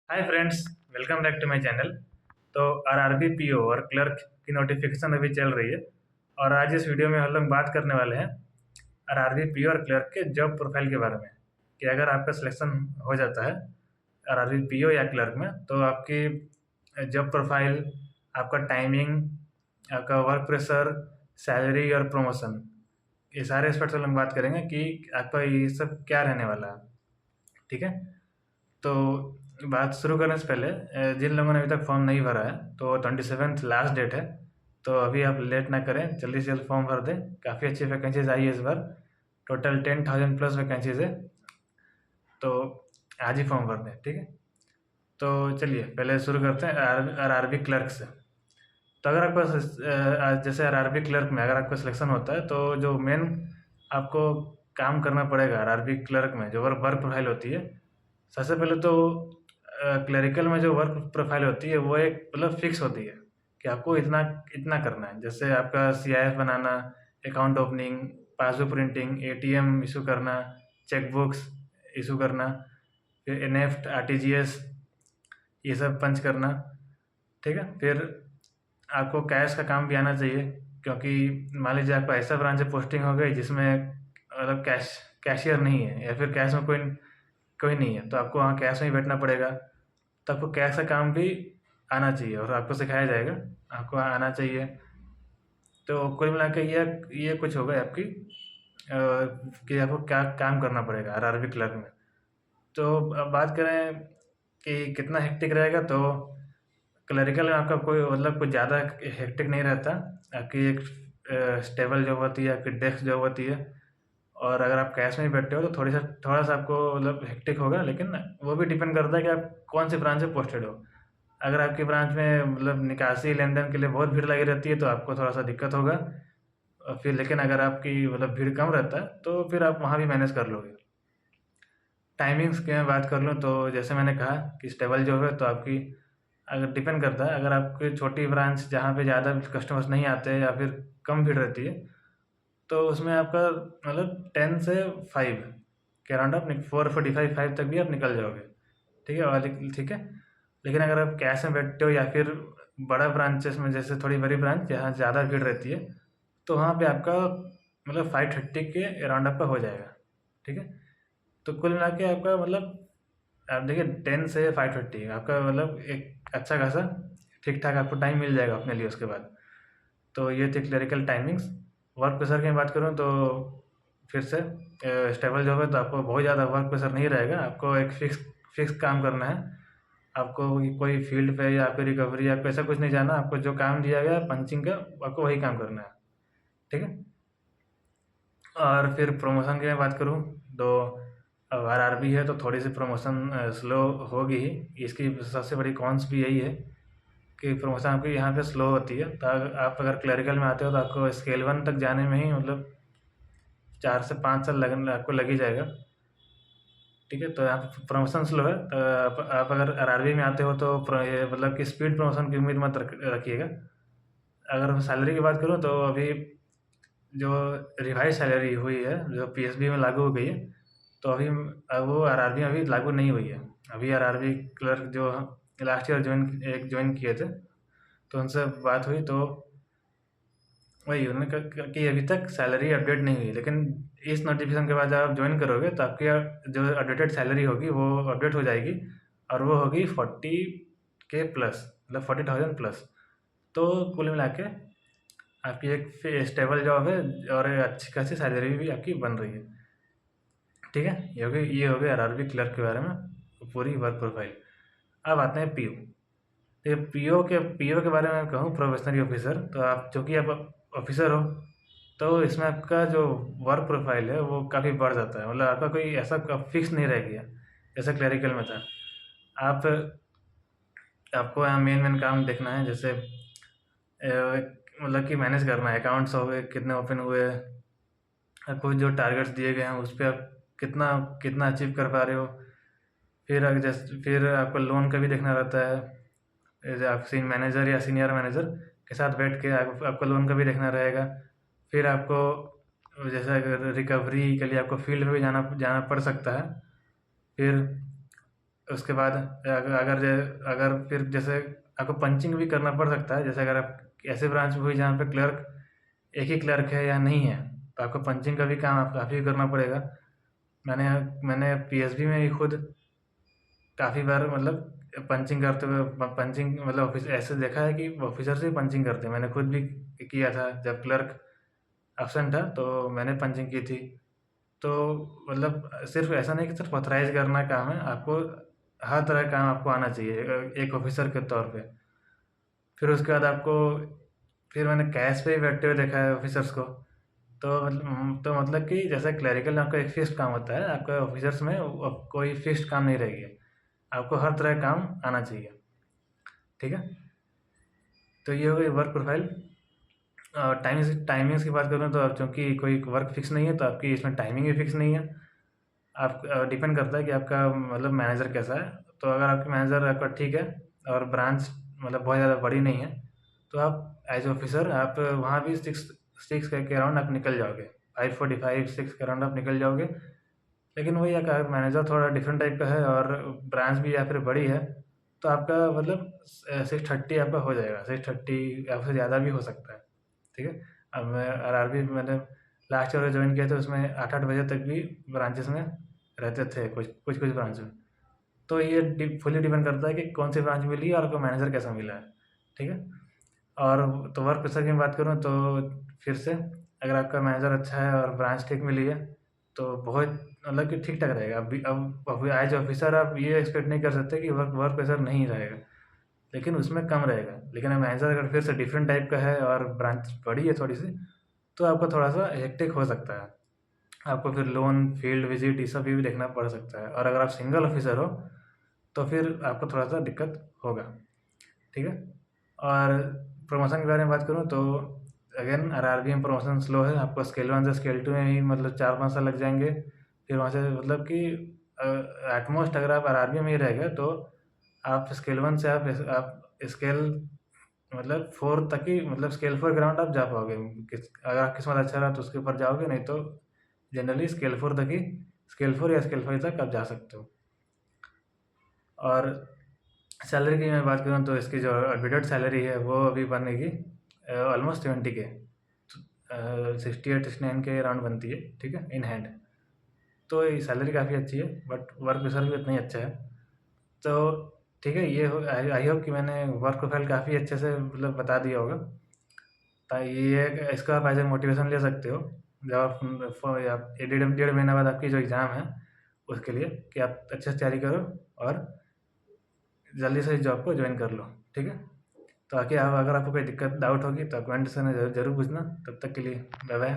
Hi friends, welcome back to my channel. तो RRB PO और clerk की notification अभी चल रही है और आज इस वीडियो में हम लोग बात करने वाले हैं आरआरबी पीओ और क्लर्क के जॉब प्रोफाइल के बारे में कि अगर आपका सिलेक्शन हो जाता है आरआरबी पीओ या क्लर्क में तो आपकी जॉब प्रोफाइल, आपका टाइमिंग, आपका वर्क प्रेशर, सैलरी और प्रमोशन, ये सारे एस्पेक्ट्स हम लोग बात करेंगे कि आपका ये सब क्या रहने वाला है। ठीक है, तो बात शुरू करने से पहले जिन लोगों ने अभी तक फॉर्म नहीं भरा है तो 27th लास्ट डेट है। तो अभी आप लेट ना करें, जल्दी से जल्द फॉर्म भर दें। काफ़ी अच्छी वैकेंसीज आई है इस बार, टोटल 10,000 प्लस वैकेंसीज है। तो आज ही फॉर्म भर दें, ठीक है। तो चलिए पहले शुरू करते हैं आरआरबी क्लर्क से। तो अगर आपका जैसे आरआरबी क्लर्क में अगर आपका सिलेक्शन होता है तो जो मेन आपको काम करना पड़ेगा आरआरबी क्लर्क में, जो वर्क वर्क प्रोफाइल होती है, सबसे पहले तो क्लरिकल में जो वर्क प्रोफाइल होती है वो एक मतलब फिक्स होती है कि आपको इतना इतना करना है। जैसे आपका सीआईएफ बनाना, account opening, passbook printing, ATM issue करना, चेक बुक्स इशू करना, फिर एनएफ्ट, आरटीजीएस, ये सब पंच करना। ठीक है, फिर आपको कैश का काम भी आना चाहिए, क्योंकि मान लीजिए आपको ऐसा ब्रांच से पोस्टिंग हो गई जिसमें मतलब कैशियर नहीं है या फिर कैश में कोई कोई नहीं है, तो आपको वहाँ कैश में ही बैठना पड़ेगा। तो आपको कैश का काम भी आना चाहिए और आपको सिखाया जाएगा, आपको आना चाहिए। तो कुल मिला के ये कुछ होगा आपकी कि आपको क्या काम करना पड़ेगा आरआरबी क्लर्क में। तो अब बात करें कि कितना हेक्टिक रहेगा, तो क्लरिकल में आपका कोई मतलब कुछ ज़्यादा हेक्टिक नहीं रहता। आपकी एक स्टेबल जॉब होती है, आपकी डेस्क जॉब होती है। और अगर आप कैश में ही बैठते हो तो थोड़ा सा आपको मतलब हेक्टिक होगा, लेकिन वो भी डिपेंड करता है कि आप कौन सी ब्रांच से पोस्टेड हो। अगर आपकी ब्रांच में मतलब निकासी लेन देन के लिए बहुत भीड़ लगी रहती है तो आपको थोड़ा सा दिक्कत होगा। और फिर लेकिन अगर आपकी मतलब भीड़ कम रहता है तो फिर आप वहाँ भी मैनेज कर लोगे। टाइमिंग्स की मैं बात कर लूँ तो जैसे मैंने कहा कि स्टेबल जॉब है, तो आपकी अगर डिपेंड करता है, अगर आपकी छोटी ब्रांच जहाँ पे ज़्यादा कस्टमर्स नहीं आते या फिर कम भीड़ रहती है तो उसमें आपका मतलब 10 से 5 के अराउंड आप 4:45 तक भी आप निकल जाओगे। ठीक है, और ठीक है। लेकिन अगर आप कैश में बैठते हो या फिर बड़ा ब्रांचेस में, जैसे थोड़ी बड़ी ब्रांच जहाँ ज़्यादा भीड़ रहती है, तो वहाँ पे आपका मतलब 5:30 के अराउंड आपका हो जाएगा। ठीक है, तो कुल मिला के आपका मतलब आप देखिए 10 से 5:30 आपका मतलब एक अच्छा खासा ठीक ठाक आपको टाइम मिल जाएगा अपने लिए उसके बाद। तो ये थी क्लरिकल टाइमिंग्स। वर्क प्रेशर की बात करूँ तो फिर से स्टेबल जॉब है तो आपको बहुत ज़्यादा वर्क प्रेशर नहीं रहेगा। आपको एक फिक्स काम करना है। आपको कोई फील्ड पे या फिर रिकवरी, आपको ऐसा कुछ नहीं जाना। आपको जो काम दिया गया पंचिंग का, आपको वही काम करना है। ठीक है, और फिर प्रमोशन की मैं बात करूँ तो अब आरआरबी है तो थोड़ी सी प्रमोशन स्लो होगी ही। इसकी सबसे बड़ी कॉन्स भी यही है कि प्रमोशन आपकी यहाँ पे स्लो होती है। तो आप अगर क्लरिकल में आते हो तो आपको स्केल 1 तक जाने में ही मतलब 4 से 5 साल लगन आपको लग ही जाएगा। ठीक है, तो यहाँ पे प्रमोशन स्लो है। तो आप अगर आरआरबी में आते हो तो ये मतलब कि स्पीड प्रमोशन की उम्मीद मत रखिएगा। अगर मैं सैलरी की बात करूँ तो अभी जो रिवाइज सैलरी हुई है, जो पीएसबी में लागू हो गई है, तो अभी वो आरआरबी में अभी लागू नहीं हुई है। अभी आरआरबी क्लर्क जो लास्ट ईयर ज्वाइन किए थे, तो उनसे बात हुई तो वही उन्होंने कहा कि अभी तक सैलरी अपडेट नहीं हुई, लेकिन इस नोटिफिकेशन के बाद जब आप ज्वाइन करोगे तो आपकी जो अपडेटेड सैलरी होगी वो अपडेट हो जाएगी और वो होगी 40K प्लस, मतलब 40,000 प्लस। तो कुल मिला के आपकी एक स्टेबल जॉब है और अच्छी खासी सैलरी भी आपकी बन रही है। ठीक है, ये हो गई आरआरबी क्लर्क के बारे में पूरी वर्क प्रोफाइल। अब आते हैं पीओ। देखिए पीओ के बारे में कहूँ, प्रोबेशनरी ऑफिसर, तो आप चूँकि आप ऑफिसर हो तो इसमें आपका जो वर्क प्रोफाइल है वो काफ़ी बढ़ जाता है। मतलब आपका कोई ऐसा फिक्स नहीं रह गया जैसा क्लरिकल में था। आप आपको यहाँ मेन मेन काम देखना है, जैसे मतलब कि मैनेज करना है, अकाउंट्स हो गए कितने ओपन हुए, कुछ जो टारगेट्स दिए गए हैं उस पर आप कितना कितना अचीव कर पा रहे हो। फिर आपको लोन का भी देखना रहता है। आप मैनेजर या सीनियर मैनेजर के साथ बैठ के आपको लोन का भी देखना रहेगा। फिर आपको जैसे अगर रिकवरी के लिए आपको फील्ड में भी जाना जाना पड़ सकता है। फिर उसके बाद अगर फिर जैसे आपको पंचिंग भी करना पड़ सकता है, जैसे अगर आप ऐसे ब्रांच में हुई जहाँ पे क्लर्क एक ही क्लर्क है या नहीं है, तो आपको पंचिंग का भी काम आप काफ़ी करना पड़ेगा। मैंने मैंने पीएसबी में ही खुद काफ़ी बार मतलब पंचिंग करते हुए पंचिंग मतलब ऑफिस ऐसे देखा है कि ऑफिसर से पंचिंग करते हैं। मैंने खुद भी किया था जब क्लर्क एब्सेंट था, तो मैंने पंचिंग की थी। तो मतलब सिर्फ ऐसा नहीं कि सिर्फ ऑथराइज करना काम है, आपको हर तरह का काम आपको आना चाहिए एक ऑफिसर के तौर पे। फिर उसके बाद आपको फिर मैंने कैश पे भी बैठते हुए देखा है ऑफिसर्स को। तो मतलब कि जैसे क्लरिकल में आपका एक फिक्स्ड काम होता है, आपका ऑफिसर्स में कोई फिक्स्ड काम नहीं रहेगी। आपको हर तरह का काम आना चाहिए, ठीक है। तो ये हो गई वर्क प्रोफाइल। टाइमिंग्स की बात करूँ तो अब चूँकि कोई वर्क फिक्स नहीं है, तो आपकी इसमें टाइमिंग भी फिक्स नहीं है। आप डिपेंड करता है कि आपका मतलब मैनेजर कैसा है। तो अगर आपका मैनेजर आपका ठीक है और ब्रांच मतलब बहुत ज़्यादा बड़ी नहीं है, तो आप एज ऑफिसर आप वहाँ भी सिक्स सिक्स के अराउंड आप निकल जाओगे। 5:45 6 के अराउंड आप निकल जाओगे। लेकिन वही है कि अगर मैनेजर थोड़ा डिफरेंट टाइप का है और ब्रांच भी या फिर बड़ी है, तो आपका मतलब 6:30 आपका हो जाएगा। 6:30 या फिर ज़्यादा भी हो सकता है, ठीक है। अब मैं आरआरबी मैंने लास्ट ईयर ज्वाइन किया था, उसमें 8-8 बजे तक भी ब्रांचेस में रहते थे कुछ कुछ कुछ ब्रांच में। तो ये फुली डिपेंड करता है कि कौन सी ब्रांच मिली और आपको मैनेजर कैसा मिला है, ठीक है। और तो वर्क प्रेशर की बात करूँ तो फिर से अगर आपका मैनेजर अच्छा है और ब्रांच ठीक मिली है, तो बहुत मतलब कि ठीक ठाक रहेगा। अब एज ऑफिसर आप ये एक्सपेक्ट नहीं कर सकते कि वर्क वर्क प्रेशर नहीं रहेगा, लेकिन उसमें कम रहेगा। लेकिन मैनेजर अगर फिर से डिफरेंट टाइप का है और ब्रांच बड़ी है थोड़ी सी, तो आपको थोड़ा सा हेक्टिक हो सकता है। आपको फिर लोन फील्ड विजिट ये सब भी देखना पड़ सकता है। और अगर आप सिंगल ऑफिसर हो, तो फिर आपको थोड़ा सा दिक्कत होगा, ठीक है। और प्रमोशन के बारे में बात करूँ तो अगेन आरआरबी में प्रमोशन स्लो है। आपको स्केल 1 से स्केल 2 में ही मतलब 4-5 साल लग जाएंगे। फिर वहाँ से मतलब कि एटमोस्ट अगर आप आरआरबी में ही रह गए, तो आप स्केल 1 से आप स्केल मतलब 4 तक ही मतलब स्केल 4 ग्राउंड आप जा पाओगे। अगर आप किस्मत अच्छा रहा तो उसके ऊपर जाओगे, नहीं तो जनरली स्केल 4 तक ही, स्केल 4 या स्केल 5 तक आप जा सकते हो। और सैलरी की मैं बात करूँ तो इसकी जो बजट सैलरी है वो अभी बनेगी ऑलमोस्ट 70 के, 68-69 के अराउंड बनती है, ठीक है, इन हैंड। तो ये सैलरी काफ़ी अच्छी है, बट वर्क प्रेशर भी उतना ही अच्छा है। तो ठीक है, ये आई होप कि मैंने वर्क प्रोफाइल काफ़ी अच्छे से मतलब बता दिया होगा। ये इसका आप एज ए मोटिवेशन ले सकते हो जब आप 1.5 महीना बाद आपकी जो एग्ज़ाम है उसके लिए, कि आप अच्छे से तैयारी करो और जल्दी से इस जॉब को ज्वाइन कर लो, ठीक है। तो आके आप अगर आपको कोई दिक्कत डाउट होगी तो कमेंट से जरूर पूछना। तब तक के लिए बाय बाय।